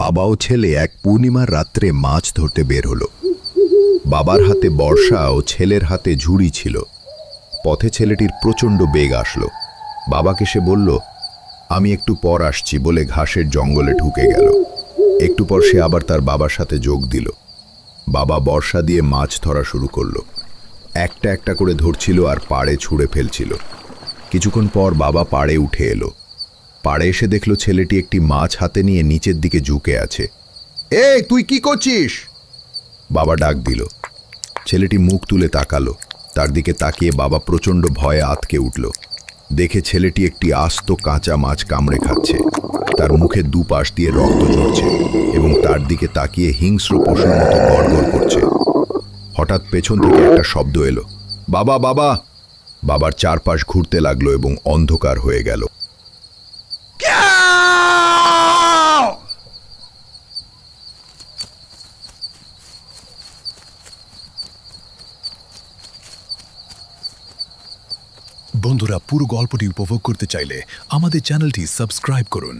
বাবা ও ছেলে এক পূর্ণিমার রাত্রে মাছ ধরতে বের হলো। বাবার হাতে বর্ষা ও ছেলের হাতে ঝুড়ি ছিল। পথে ছেলেটির প্রচণ্ড বেগ আসলো। বাবাকে সে বলল, আমি একটু পর আসছি বলে ঘাসের জঙ্গলে ঢুকে গেল। একটু পর সে আবার তার বাবার সাথে যোগ দিল। বাবা বর্ষা দিয়ে মাছ ধরা শুরু করলো। একটা একটা করে ধরছিল আর পাড়ে ছুঁড়ে ফেলছিল। কিছুক্ষণ পর বাবা পাড়ে উঠে এলো। পাড়ে এসে দেখলো ছেলেটি একটি মাছ হাতে নিয়ে নিচের দিকে ঝুঁকে আছে। এই তুই কি করছিস? বাবা ডাক দিল। ছেলেটি মুখ তুলে তাকালো। তার দিকে তাকিয়ে বাবা প্রচণ্ড ভয়ে আঁতকে উঠল। দেখে ছেলেটি একটি আস্ত কাঁচা মাছ কামড়ে খাচ্ছে। তার মুখে দুপাশ দিয়ে রক্ত ঝরছে এবং তার দিকে তাকিয়ে হিংস্র পশুর মতো গড়গড় করছে। হঠাৎ পেছন থেকে একটা শব্দ এলো, বাবা বাবা! বাবার চারপাশ ঘুরতে লাগলো এবং অন্ধকার হয়ে গেল। বন্ধুরা, পুরো গল্পটি উপভোগ করতে চাইলে আমাদের চ্যানেলটি সাবস্ক্রাইব করুন।